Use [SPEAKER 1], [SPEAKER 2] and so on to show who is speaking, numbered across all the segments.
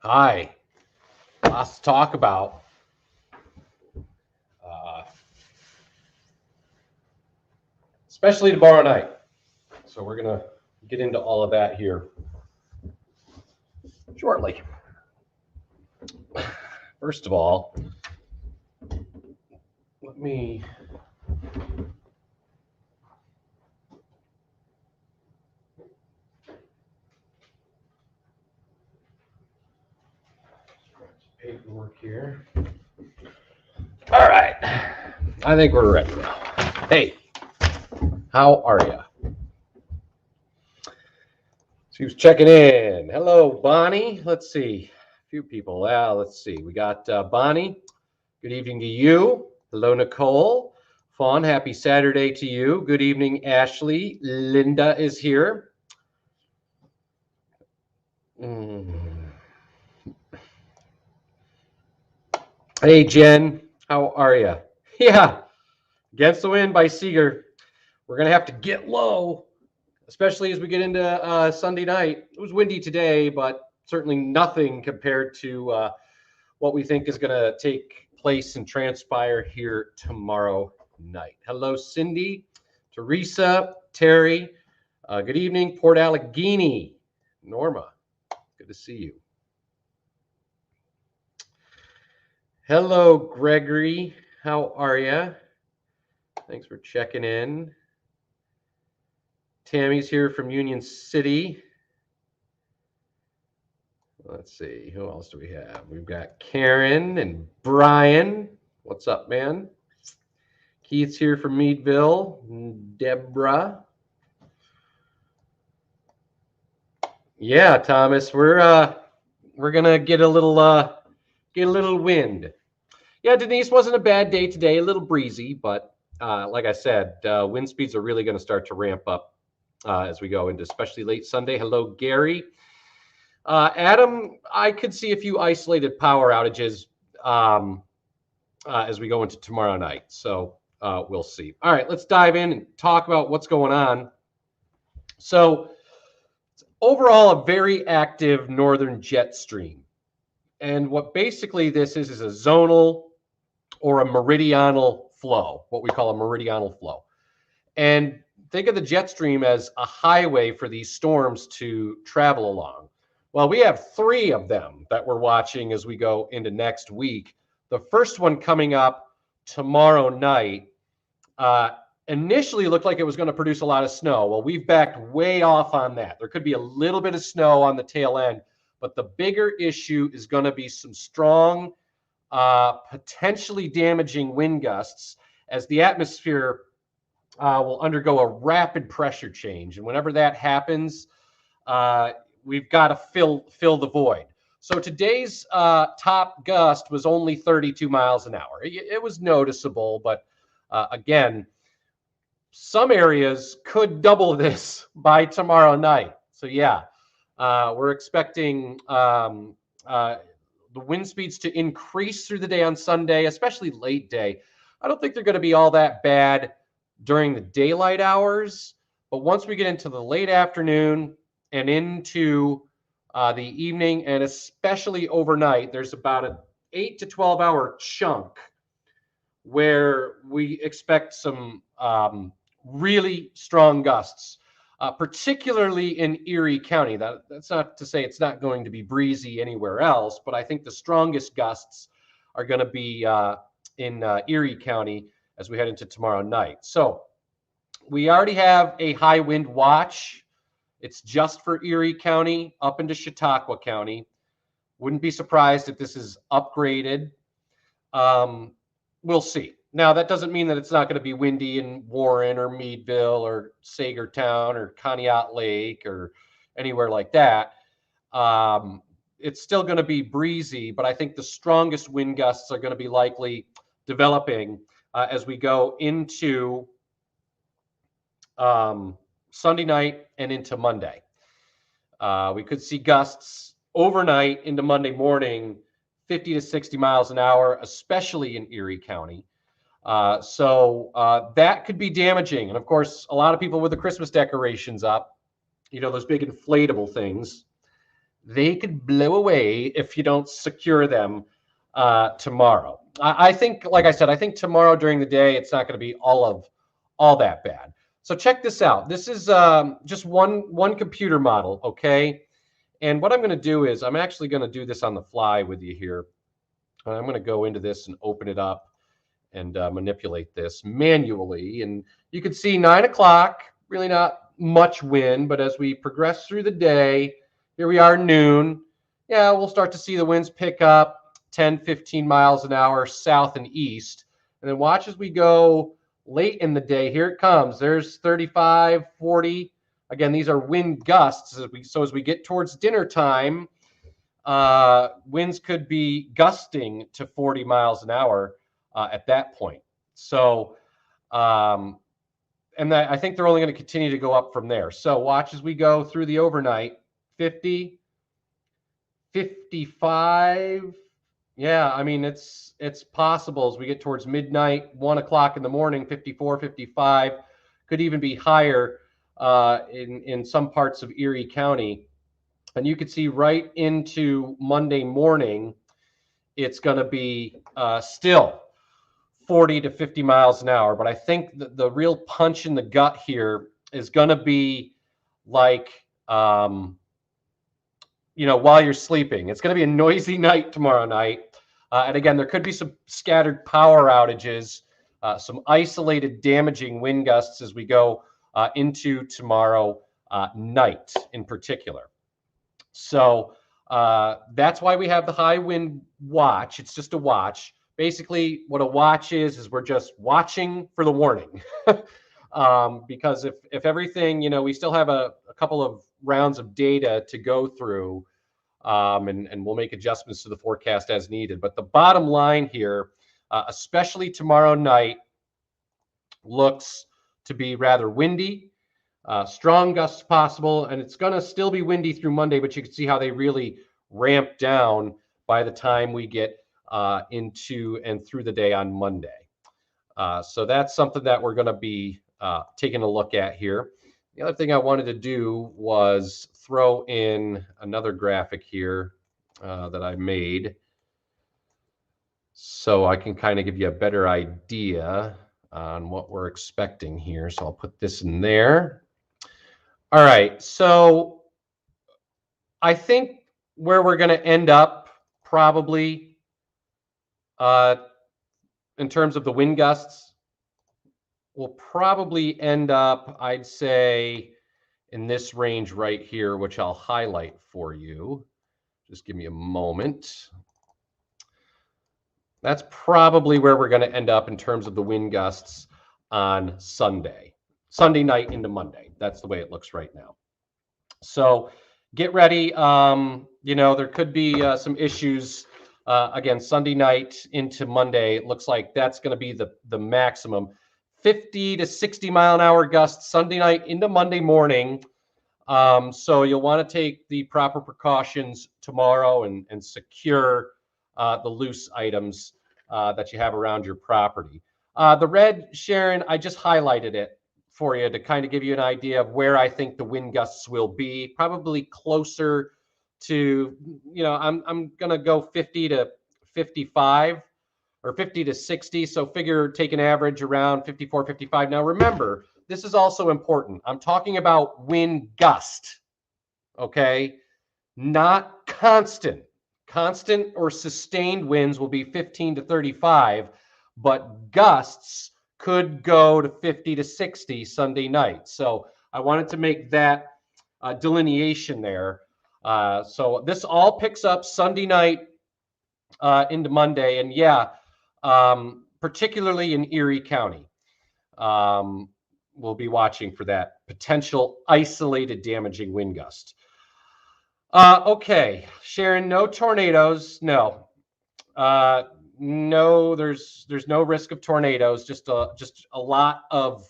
[SPEAKER 1] Hi. Lots to talk about. Uh, Especially tomorrow night. So we're going to get into all of that here shortly. First of all, let me paperwork here. All right. I think we're ready now. Hey, how are you? She was checking in. Hello, Bonnie. Let's see. A few people. Let's see. We got Bonnie. Good evening to you. Hello, Nicole. Fawn, happy Saturday to you. Good evening, Ashley. Linda is here. Hey, Jen. How are you? Yeah. Against the Wind by Seeger. We're going to have to get low, especially as we get into Sunday night. It was windy today, but certainly nothing compared to what we think is going to take place and transpire here tomorrow night. Hello, Cindy, Teresa, Terry. Good evening, Port Allegheny. Norma, good to see you. Hello, Gregory. How are you? Thanks for checking in. Tammy's here from Union City. Let's see, who else do we have? We've got Karen and Brian. What's up, man? Keith's here from Meadville. Deborah. Yeah, Thomas, we're gonna get a little wind. Yeah, Denise, wasn't a bad day today. A little breezy, but like I said, wind speeds are really going to start to ramp up as we go into especially late Sunday. Hello, Gary. Adam, I could see a few isolated power outages as we go into tomorrow night. So we'll see. All right, let's dive in and talk about what's going on. So overall, a very active northern jet stream. And what basically this is a zonal or a meridional flow, what we call a meridional flow. And think of the jet stream as a highway for these storms to travel along. Well, we have 3 of them that we're watching as we go into next week. The first one coming up tomorrow night initially looked like it was going to produce a lot of snow. Well, we've backed way off on that. There could be a little bit of snow on the tail end, but the bigger issue is going to be some strong, potentially damaging wind gusts as the atmosphere will undergo a rapid pressure change. And whenever that happens, we've got to fill the void. So today's top gust was only 32 miles an hour. It was noticeable, but again, some areas could double this by tomorrow night. So yeah, we're expecting the wind speeds to increase through the day on Sunday, especially late day. I don't think they're going to be all that bad during the daylight hours, but once we get into the late afternoon and into the evening, and especially overnight, there's about an 8 to 12 hour chunk where we expect some really strong gusts, particularly in Erie County. That's not to say it's not going to be breezy anywhere else, but I think the strongest gusts are going to be in Erie County as we head into tomorrow night. So we already have a high wind watch. It's just for Erie County up into Chautauqua County. Wouldn't be surprised if this is upgraded. We'll see. Now, that doesn't mean that it's not going to be windy in Warren or Meadville or Sagertown or Conneaut Lake or anywhere like that. It's still going to be breezy, but I think the strongest wind gusts are going to be likely developing as we go into Sunday night and into Monday. We could see gusts overnight into Monday morning, 50 to 60 miles an hour, especially in Erie County. So that could be damaging. And of course, a lot of people with the Christmas decorations up, those big inflatable things, they could blow away if you don't secure them tomorrow. I think, like I said, I think tomorrow during the day, it's not going to be all that bad. So check this out. This is just one computer model, okay? And what I'm going to do is I'm actually going to do this on the fly with you here. I'm going to go into this and open it up and manipulate this manually. And you can see 9 o'clock, really not much wind, but as we progress through the day, here we are noon. Yeah, we'll start to see the winds pick up 10, 15 miles an hour south and east. And then watch as we go late in the day. Here it comes. There's 35, 40. Again, these are wind gusts. So as we get towards dinner time, winds could be gusting to 40 miles an hour at that point. So, and I think they're only going to continue to go up from there. So watch as we go through the overnight. 50, 55. Yeah, I mean, it's possible as we get towards midnight, 1 o'clock in the morning, 54, 55, could even be higher in some parts of Erie County. And you can see right into Monday morning, it's going to be still 40 to 50 miles an hour. But I think the real punch in the gut here is going to be like, while you're sleeping. It's going to be a noisy night tomorrow night. And again, there could be some scattered power outages, some isolated damaging wind gusts as we go into tomorrow night in particular. So that's why we have the high wind watch. It's just a watch. Basically, what a watch is we're just watching for the warning. Because if everything, we still have a couple of rounds of data to go through, and we'll make adjustments to the forecast as needed. But the bottom line here, especially tomorrow night, looks to be rather windy. Strong gusts possible, and it's going to still be windy through Monday, but you can see how they really ramp down by the time we get into and through the day on Monday. So that's something that we're going to be taking a look at here. The other thing I wanted to do was throw in another graphic here that I made so I can kind of give you a better idea on what we're expecting here. So I'll put this in there. All right, so I think where we're going to end up probably in terms of the wind gusts, we'll probably end up, I'd say, in this range right here, which I'll highlight for you. Just give me a moment. That's probably where we're going to end up in terms of the wind gusts on Sunday night into Monday. That's the way it looks right now. So get ready. There could be some issues again Sunday night into Monday. It looks like that's going to be the maximum. 50 to 60 mile an hour gusts Sunday night into Monday morning. So you'll want to take the proper precautions tomorrow and secure the loose items that you have around your property. The red, Sharon, I just highlighted it for you to kind of give you an idea of where I think the wind gusts will be. Probably closer to, I'm going to go 50 to 55 or 50 to 60. So figure take an average around 54, 55. Now remember, this is also important. I'm talking about wind gust, okay? Not constant. Constant or sustained winds will be 15 to 35, but gusts could go to 50 to 60 Sunday night. So I wanted to make that delineation there. So this all picks up Sunday night into Monday. And yeah, particularly in Erie County, we'll be watching for that potential isolated damaging wind gust. Okay, Sharon, no tornadoes. No. No, there's no risk of tornadoes, just a lot of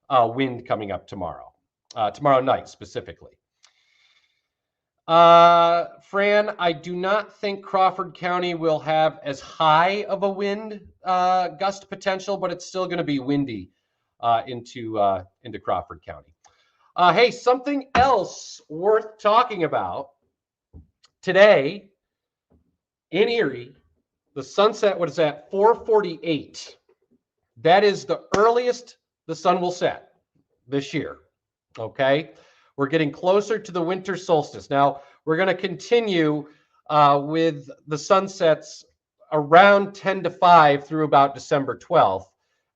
[SPEAKER 1] wind coming up tomorrow night specifically. Fran, I do not think Crawford County will have as high of a wind gust potential, but it's still going to be windy into Crawford County. Hey, something else worth talking about Today in Erie, the sunset was at 4:48. That is the earliest the sun will set this year. Okay, we're getting closer to the winter solstice. Now we're going to continue with the sunsets around 10 to 5 through about December 12th.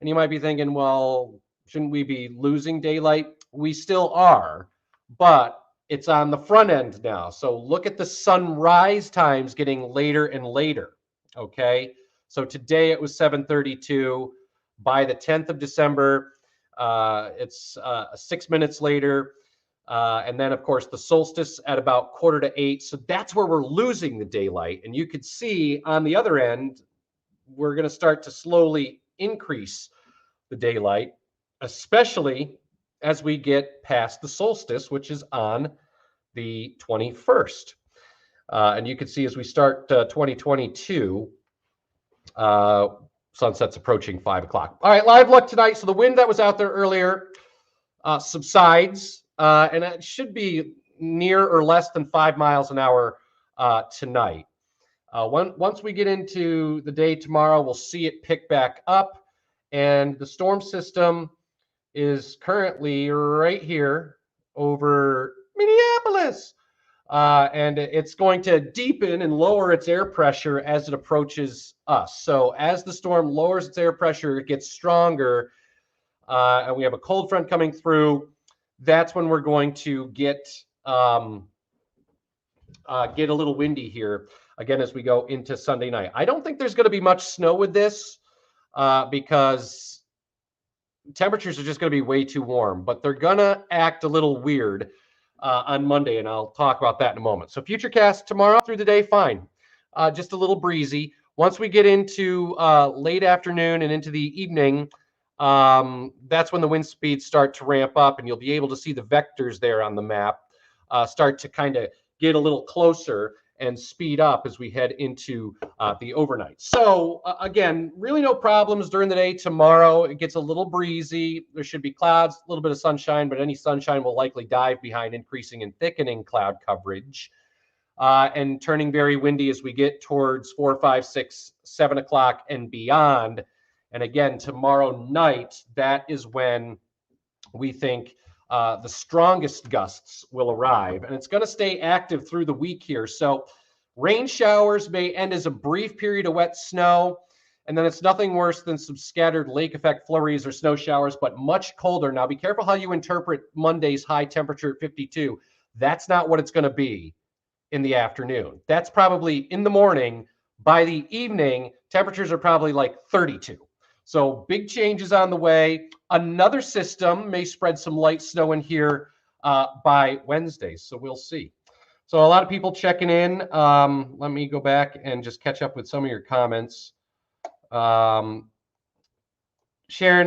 [SPEAKER 1] And you might be thinking, well, shouldn't we be losing daylight? We still are, but it's on the front end now. So look at the sunrise times getting later and later. Okay, so today it was 7:32. By the 10th of December, it's 6 minutes later. And then, of course, the solstice at about 7:45. So that's where we're losing the daylight. And you could see on the other end, we're going to start to slowly increase the daylight, especially as we get past the solstice, which is on the 21st. And you can see as we start 2022, sunset's approaching 5 o'clock. All right, live look tonight. So the wind that was out there earlier subsides, and it should be near or less than 5 miles an hour tonight. Once we get into the day tomorrow, we'll see it pick back up, and the storm system is currently right here over Minneapolis. And it's going to deepen and lower its air pressure as it approaches us. So as the storm lowers its air pressure, it gets stronger, and we have a cold front coming through. That's when we're going to get a little windy here again as we go into Sunday night. I don't think there's going to be much snow with this because temperatures are just going to be way too warm, but they're going to act a little weird on Monday, and I'll talk about that in a moment. So futurecast tomorrow through the day, fine. Just a little breezy. Once we get into late afternoon and into the evening, that's when the wind speeds start to ramp up, and you'll be able to see the vectors there on the map start to kind of get a little closer and speed up as we head into the overnight. So again, really no problems during the day tomorrow. It gets a little breezy. There should be clouds, a little bit of sunshine, but any sunshine will likely dive behind increasing and thickening cloud coverage, and turning very windy as we get towards 4, 5, 6, 7 o'clock and beyond. And again, tomorrow night, that is when we think the strongest gusts will arrive, and it's going to stay active through the week here. So rain showers may end as a brief period of wet snow, and then it's nothing worse than some scattered lake effect flurries or snow showers, but much colder. Now be careful how you interpret Monday's high temperature at 52. That's not what it's going to be in the afternoon. That's probably in the morning. By the evening, temperatures are probably like 32. So big changes on the way. Another system may spread some light snow in here by Wednesday. So we'll see. So a lot of people checking in. Let me go back and just catch up with some of your comments. Sharon,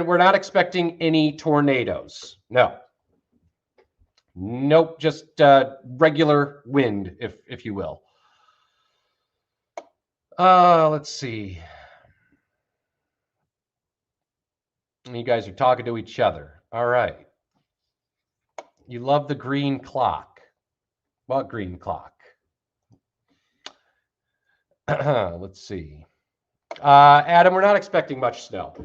[SPEAKER 1] we're not expecting any tornadoes. No. Nope, just regular wind, if you will. Let's see. You guys are talking to each other. All right. You love the green clock. What green clock? Let's see. Adam, we're not expecting much snow.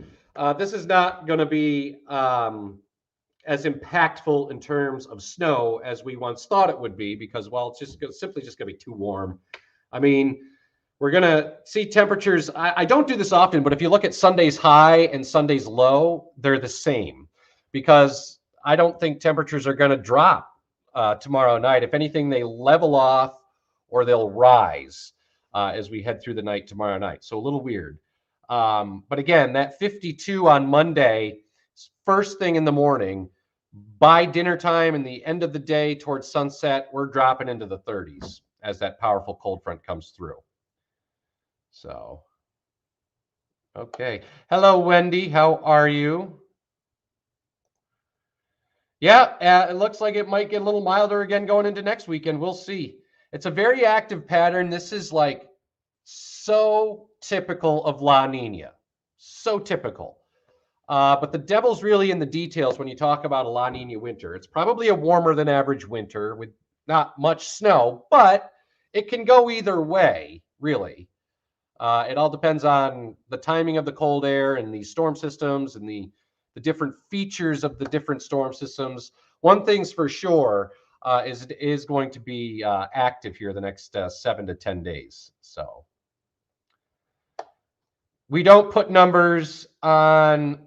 [SPEAKER 1] This is not going to be as impactful in terms of snow as we once thought it would be because, well, it's just simply just going to be too warm. I mean, we're going to see temperatures. I don't do this often, but if you look at Sunday's high and Sunday's low, they're the same because I don't think temperatures are going to drop tomorrow night. If anything, they level off or they'll rise as we head through the night tomorrow night. So a little weird. But again, that 52 on Monday, first thing in the morning, by dinner time and the end of the day towards sunset, we're dropping into the 30s as that powerful cold front comes through. So, okay. Hello, Wendy. How are you? Yeah, it looks like it might get a little milder again going into next weekend. We'll see. It's a very active pattern. This is like so typical of La Nina. So typical. But the devil's really in the details when you talk about a La Nina winter. It's probably a warmer than average winter with not much snow, but it can go either way, really. It all depends on the timing of the cold air and the storm systems and the different features of the different storm systems. One thing's for sure is it is going to be active here the next 7 to 10 days. So we don't put numbers on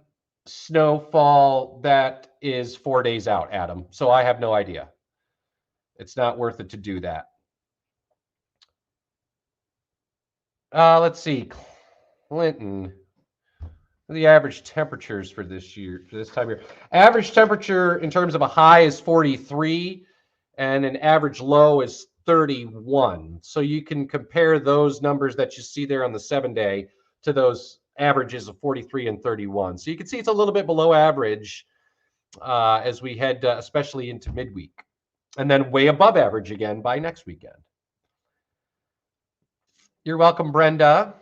[SPEAKER 1] snowfall that is 4 days out, Adam. So I have no idea. It's not worth it to do that. Let's see. Clinton. The average temperatures for this year, for this time of year. Average temperature in terms of a high is 43 and an average low is 31. So you can compare those numbers that you see there on the 7-day to those averages of 43 and 31. So you can see it's a little bit below average as we head especially into midweek, and then way above average again by next weekend. You're welcome, Brenda.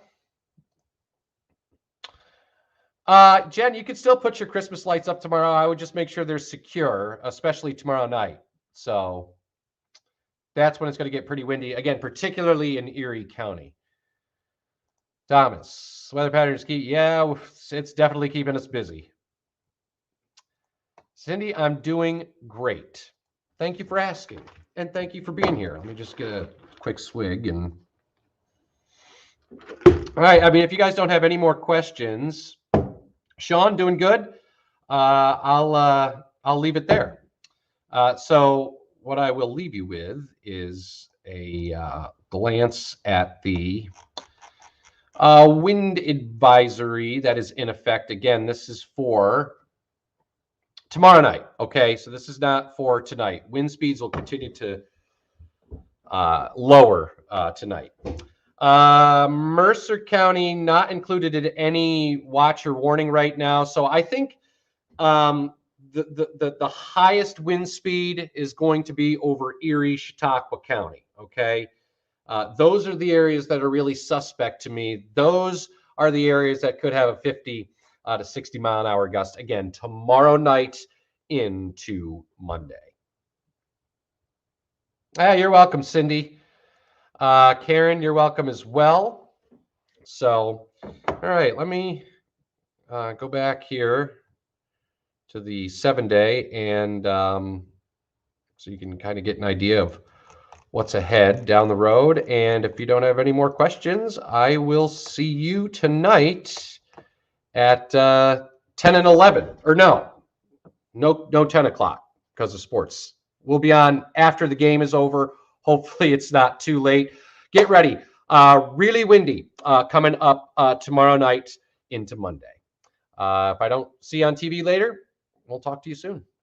[SPEAKER 1] Jen, you can still put your Christmas lights up tomorrow. I would just make sure they're secure, especially tomorrow night. So that's when it's going to get pretty windy, again, particularly in Erie County. Thomas, weather patterns it's definitely keeping us busy. Cindy, I'm doing great. Thank you for asking, and thank you for being here. Let me just get a quick swig. And all right, I mean, if you guys don't have any more questions, Sean, doing good. I'll leave it there. So what I will leave you with is a glance at the wind advisory that is in effect. Again, this is for tomorrow night. Okay, so this is not for tonight. Wind speeds will continue to lower tonight. Mercer County not included in any watch or warning right now. So I think the highest wind speed is going to be over Erie, Chautauqua County. Okay. Those are the areas that are really suspect to me. Those are the areas that could have a 50 to 60 mile an hour gust again tomorrow night into Monday. You're welcome, Cindy. Karen, you're welcome as well. So, all right, let me go back here to the 7-day, and so you can kind of get an idea of what's ahead down the road. And if you don't have any more questions, I will see you tonight at 10 and 11. Or no 10 o'clock because of sports. We'll be on after the game is over. Hopefully it's not too late. Get ready. Really windy coming up tomorrow night into Monday. If I don't see you on TV later, we'll talk to you soon.